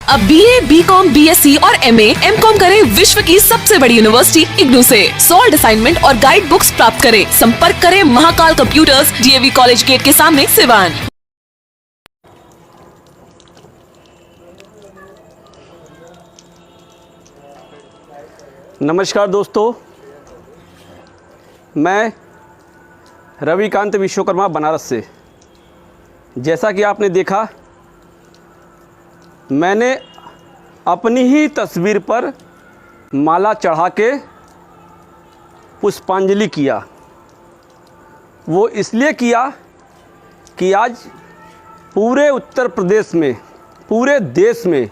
अब BA, BCom, BSc और MA, MCom करें विश्व की सबसे बड़ी यूनिवर्सिटी इग्नू से। सॉल्ड असाइनमेंट और गाइड बुक्स प्राप्त करें। संपर्क करें Mahakal computers, DAV college gate के सामने, सिवान। नमस्कार दोस्तों, मैं रविकांत विश्वकर्मा बनारस से। जैसा कि आपने देखा, मैंने अपनी ही तस्वीर पर माला चढ़ा के पुष्पांजलि किया। वो इसलिए किया कि आज पूरे उत्तर प्रदेश में, पूरे देश में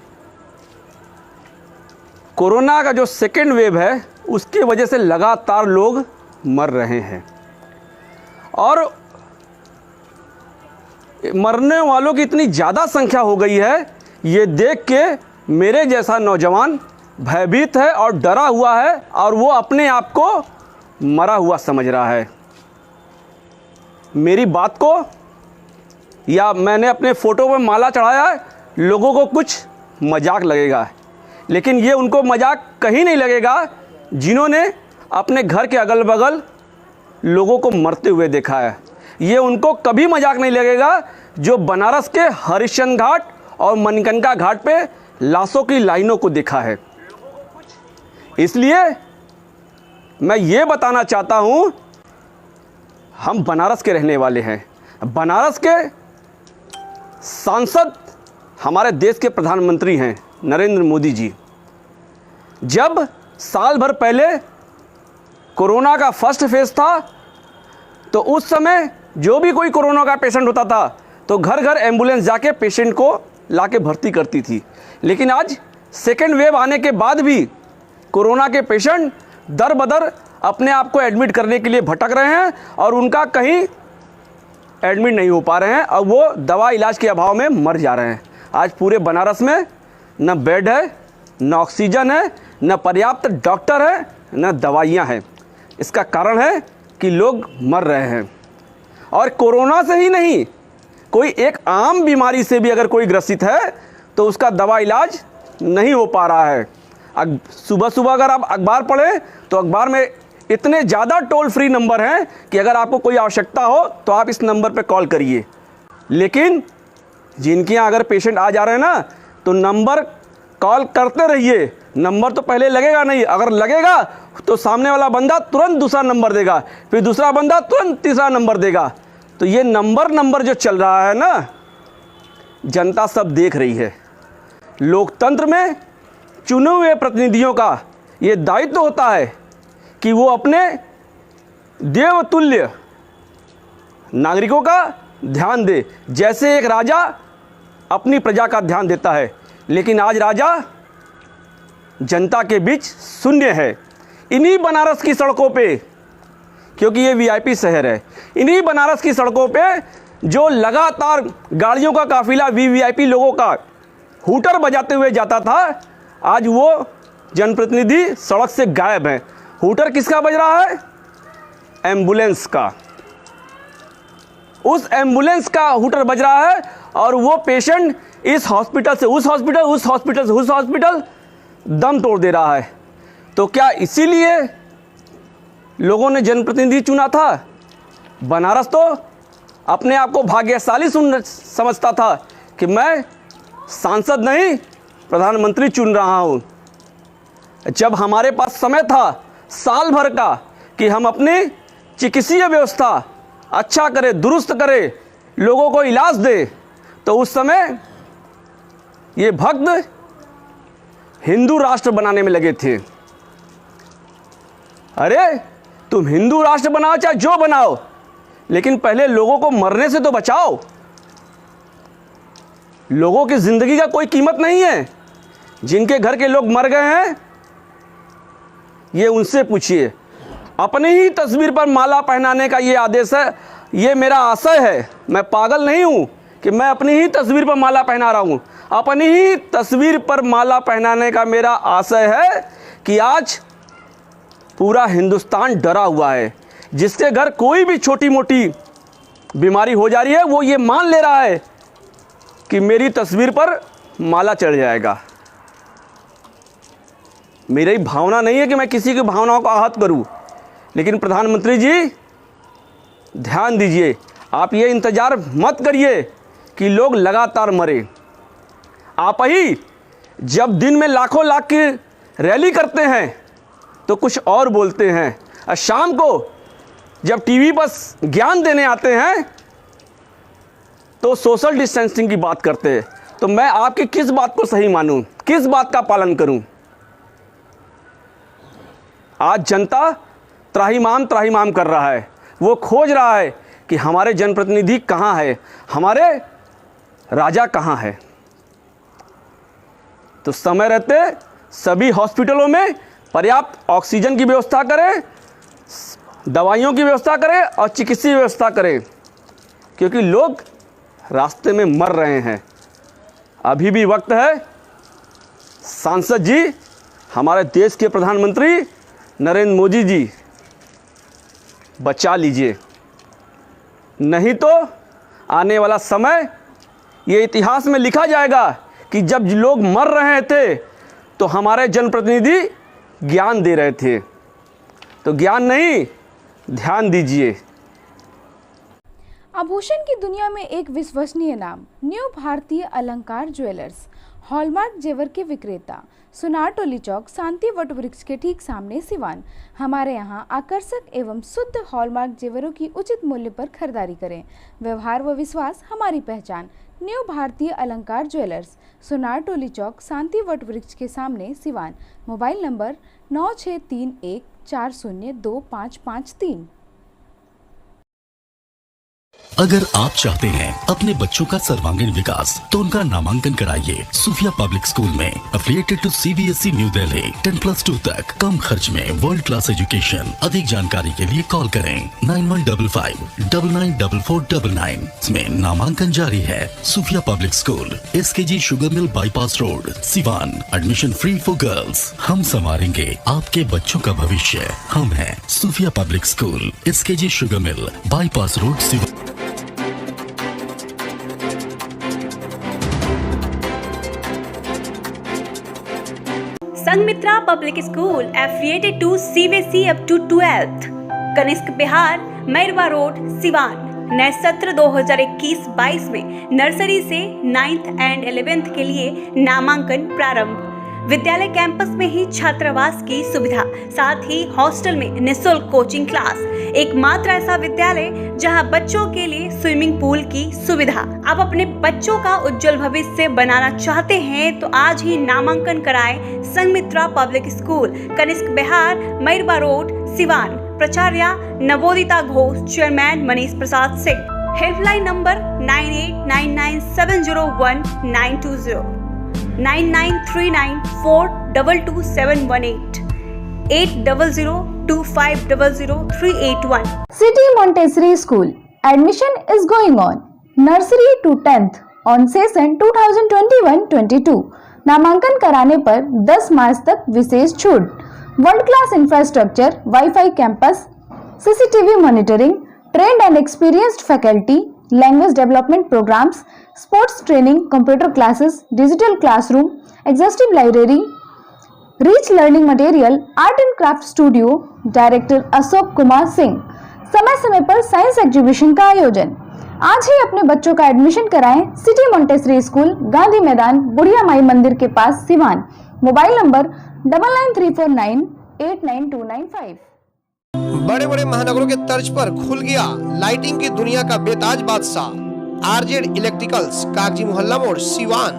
कोरोना का जो सेकेंड वेव है, उसकी वजह से लगातार लोग मर रहे हैं और मरने वालों की इतनी ज़्यादा संख्या हो गई है, ये देख के मेरे जैसा नौजवान भयभीत है और डरा हुआ है और वो अपने आप को मरा हुआ समझ रहा है। मेरी बात को या मैंने अपने फ़ोटो में माला चढ़ाया है, लोगों को कुछ मजाक लगेगा, लेकिन ये उनको मजाक कहीं नहीं लगेगा जिन्होंने अपने घर के अगल बगल लोगों को मरते हुए देखा है। ये उनको कभी मजाक नहीं लगेगा जो बनारस के हरिश्चंद्र घाट और मणिकर्णिका घाट पे लाशों की लाइनों को देखा है। इसलिए मैं ये बताना चाहता हूँ, हम बनारस के रहने वाले हैं। बनारस के सांसद हमारे देश के प्रधानमंत्री हैं नरेंद्र मोदी जी। जब साल भर पहले कोरोना का फर्स्ट फेज था, तो उस समय जो भी कोई कोरोना का पेशेंट होता था तो घर घर एम्बुलेंस जाके पेशेंट को लाके भर्ती करती थी। लेकिन आज सेकेंड वेव आने के बाद भी कोरोना के पेशेंट दर बदर अपने आप को एडमिट करने के लिए भटक रहे हैं और उनका कहीं एडमिट नहीं हो पा रहे हैं और वो दवा इलाज के अभाव में मर जा रहे हैं। आज पूरे बनारस में न बेड है, न ऑक्सीजन है, न पर्याप्त डॉक्टर है, न दवाइयाँ हैं। इसका कारण है कि लोग मर रहे हैं। और कोरोना से ही नहीं, कोई एक आम बीमारी से भी अगर कोई ग्रसित है तो उसका दवा इलाज नहीं हो पा रहा है। सुबह सुबह अगर आप अखबार पढ़ें तो अखबार में इतने ज़्यादा टोल फ्री नंबर हैं कि अगर आपको कोई आवश्यकता हो तो आप इस नंबर पर कॉल करिए। लेकिन जिनके यहाँ अगर पेशेंट आ जा रहे हैं ना, तो नंबर कॉल करते रहिए। नंबर तो पहले लगेगा नहीं, अगर लगेगा तो सामने वाला बंदा तुरंत दूसरा नंबर देगा, फिर दूसरा बंदा तुरंत तीसरा नंबर देगा। तो ये नंबर जो चल रहा है ना, जनता सब देख रही है। लोकतंत्र में चुने हुए प्रतिनिधियों का ये दायित्व होता है कि वो अपने देवतुल्य नागरिकों का ध्यान दे, जैसे एक राजा अपनी प्रजा का ध्यान देता है। लेकिन आज राजा जनता के बीच शून्य है। इन्हीं बनारस की सड़कों पे, क्योंकि ये VIP शहर है, इन्हीं बनारस की सड़कों पे जो लगातार गाड़ियों का काफिला VVIP लोगों का हूटर बजाते हुए जाता था, आज वो जनप्रतिनिधि सड़क से गायब हैं। हूटर किसका बज रहा है? एम्बुलेंस का। उस एम्बुलेंस का हूटर बज रहा है और वो पेशेंट इस हॉस्पिटल से उस हॉस्पिटल, उस हॉस्पिटल से उस हॉस्पिटल दम तोड़ दे रहा है। तो क्या इसीलिए लोगों ने जनप्रतिनिधि चुना था? बनारस तो अपने आप को भाग्यशाली समझता था कि मैं सांसद नहीं, प्रधानमंत्री चुन रहा हूँ। जब हमारे पास समय था साल भर का कि हम अपनी चिकित्सीय व्यवस्था अच्छा करें, दुरुस्त करें, लोगों को इलाज दे, तो उस समय ये भक्त हिंदू राष्ट्र बनाने में लगे थे। अरे तुम हिंदू राष्ट्र बनाओ चाहे जो बनाओ, लेकिन पहले लोगों को मरने से तो बचाओ। लोगों की जिंदगी का कोई कीमत नहीं है। जिनके घर के लोग मर गए हैं, ये उनसे पूछिए। अपनी ही तस्वीर पर माला पहनाने का ये आदेश है, ये मेरा आशय है। मैं पागल नहीं हूं कि मैं अपनी ही तस्वीर पर माला पहना रहा हूं। अपनी ही तस्वीर पर माला पहनाने का मेरा आशय है कि आज पूरा हिंदुस्तान डरा हुआ है। जिसके घर कोई भी छोटी मोटी बीमारी हो जा रही है, वो ये मान ले रहा है कि मेरी तस्वीर पर माला चढ़ जाएगा। मेरी भावना नहीं है कि मैं किसी की भावनाओं को आहत करूं, लेकिन प्रधानमंत्री जी ध्यान दीजिए, आप ये इंतज़ार मत करिए कि लोग लगातार मरे। आप ही जब दिन में लाखों लाख की रैली करते हैं तो कुछ और बोलते हैं, और शाम को जब टीवी पर ज्ञान देने आते हैं तो सोशल डिस्टेंसिंग की बात करते हैं। तो मैं आपकी किस बात को सही मानूं, किस बात का पालन करूं? आज जनता त्राहिमाम त्राहिमाम कर रहा है, वो खोज रहा है कि हमारे जनप्रतिनिधि कहाँ है, हमारे राजा कहाँ है। तो समय रहते सभी हॉस्पिटलों में पर्याप्त ऑक्सीजन की व्यवस्था करें, दवाइयों की व्यवस्था करें और चिकित्सीय व्यवस्था करें, क्योंकि लोग रास्ते में मर रहे हैं। अभी भी वक्त है। सांसद जी, हमारे देश के प्रधानमंत्री नरेंद्र मोदी जी, बचा लीजिए, नहीं तो आने वाला समय ये इतिहास में लिखा जाएगा कि जब लोग मर रहे थे तो हमारे जनप्रतिनिधि ज्ञान दे रहे थे। तो ज्ञान नहीं, ध्यान दीजिए। आभूषण की दुनिया में एक विश्वसनीय नाम, न्यू भारतीय अलंकार ज्वेलर्स, हॉलमार्क जेवर के विक्रेता, सुनार टोली चौक, शांति वट वृक्ष के ठीक सामने, सिवान। हमारे यहाँ आकर्षक एवं शुद्ध हॉलमार्क जेवरों की उचित मूल्य पर खरीदारी करें। व्यवहार व विश्वास हमारी पहचान। न्यू भारतीय अलंकार ज्वेलर्स, सुनार टोली चौक, शांति वट वृक्ष के सामने, सिवान। Mobile number 9631402553। अगर आप चाहते हैं अपने बच्चों का सर्वांगीण विकास, तो उनका नामांकन कराइए सूफिया पब्लिक स्कूल में, affiliated to CBSE new Delhi. 10+2 तक कम खर्च में वर्ल्ड क्लास एजुकेशन। अधिक जानकारी के लिए कॉल करें 9155994499। इसमें नामांकन जारी है। Sufia public school, SKG sugar mill bypass road, Siwan. Admission free for girls. हम संवारेंगे आपके बच्चों का भविष्य। हम हैं Sufia public school, SKG sugar mill bypass road, Siwan. Sanghamitra public school affiliated to CBSE up to 12th, Kanishk Bihar, Mairwa road, Siwan. नए सत्र 2021-22 में नर्सरी से 9th एंड 11th के लिए नामांकन प्रारंभ। विद्यालय कैंपस में ही छात्रावास की सुविधा, साथ ही हॉस्टल में निःशुल्क कोचिंग क्लास। एकमात्र ऐसा विद्यालय जहां बच्चों के लिए स्विमिंग पूल की सुविधा। आप अपने बच्चों का उज्जवल भविष्य बनाना चाहते हैं तो आज ही नामांकन कराएं Sanghamitra public school, Kanishk Bihar, Mairwa road, Siwan. प्राचार्य Navodita Ghosh, chairman Manish Prasad Singh. Helpline number 9899701920, 9939422718, 8002500381। City Montessori School. Admission is going on. Nursery to 10th on session 2021-22. नामांकन कराने पर 10 मार्च तक विशेष छूट। World class infrastructure, WiFi campus, CCTV monitoring, trained and experienced faculty, language development programmes, sports training, computer classes, digital classroom, exhaustive library, rich learning material, art and craft studio. Director Ashok Kumar Singh. समय समय पर science exhibition का आयोजन। आज ही अपने बच्चों का admission कराएं सिटी मोंटेसरी स्कूल, गांधी मैदान, बुढ़िया माई मंदिर के पास, सिवान। Mobile number 9934989295। बड़े बड़े महानगरों के तर्ज पर खुल गया लाइटिंग की दुनिया का बेताज बादशाह आरजेड इलेक्ट्रिकल्स, कागजी मोहल्ला मोड़, सिवान।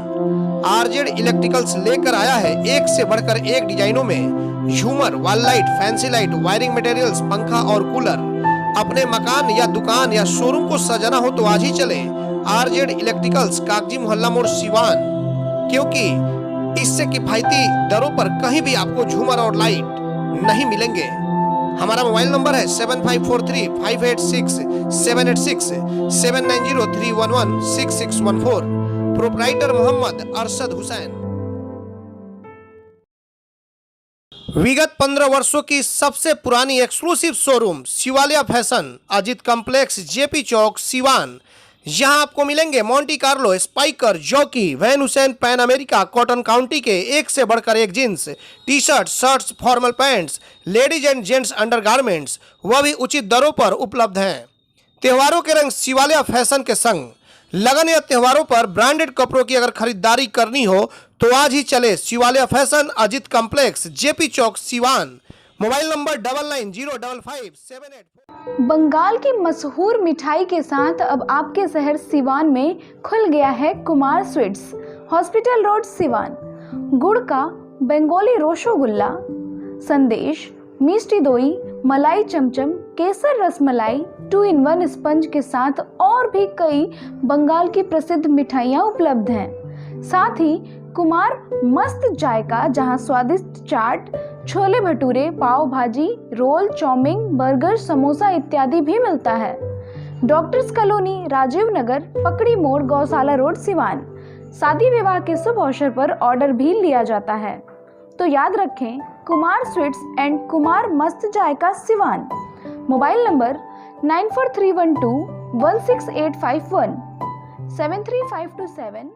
आरजेड इलेक्ट्रिकल्स लेकर आया है एक से बढ़कर एक डिजाइनों में झूमर, wall light, fancy light, wiring materials, पंखा और कूलर। अपने मकान या दुकान या शोरूम को सजाना हो तो आज ही चलें आरजेड इलेक्ट्रिकल्स, कागजी मोहल्ला मोड़, सिवान, क्योंकि इससे किफायती दरों पर कहीं भी आपको झूमर और लाइट नहीं मिलेंगे। हमारा मोबाइल नंबर है 7543586786, 7903116614। प्रोप्राइटर मोहम्मद अरशद हुसैन। विगत 15 वर्षों की सबसे पुरानी exclusive showroom Shivaliya fashion, Ajit complex, JP Chowk, Siwan. यहाँ आपको मिलेंगे Monte Carlo, Spykar, Jockey, Van Heusen, Pan America, Cotton County के एक से बढ़कर एक jeans, T shirt, shirts, formal pants, ladies and gents undergarments, वह भी उचित दरों पर उपलब्ध हैं। त्योहारों के रंग शिवालय फैशन के संग। लगन या त्योहारों पर ब्रांडेड कपड़ों की अगर खरीदारी करनी हो तो आज ही चले Shivalaya fashion, Ajit complex, JP Chowk, Siwan. Mobile number 99055784। Bengal की मशहूर मिठाई के साथ अब आपके शहर सिवान में खुल गया है Kumar sweets, hospital road, Siwan. गुड़ का बंगाली रसगुल्ला, संदेश, मिष्टी दोई, मलाई चमचम, केसर रसमलाई, 2-in-1 स्पंज के साथ और भी कई बंगाल की प्रसिद्ध मिठाइयाँ उपलब्ध हैं। साथ ही कुमार मस्त जायका, जहां स्वादिष्ट चाट, छोले भटूरे, पाव भाजी, रोल, चाउमीन, बर्गर, समोसा इत्यादि भी मिलता है। डॉक्टर्स कॉलोनी, राजीव नगर, पकड़ी मोड़, गौशाला रोड, सिवान। शादी विवाह के शुभ अवसर पर ऑर्डर भी लिया जाता है। तो याद रखें, कुमार स्वीट्स एंड कुमार मस्त जायका, सिवान। Mobile number 9431216851, 735273561।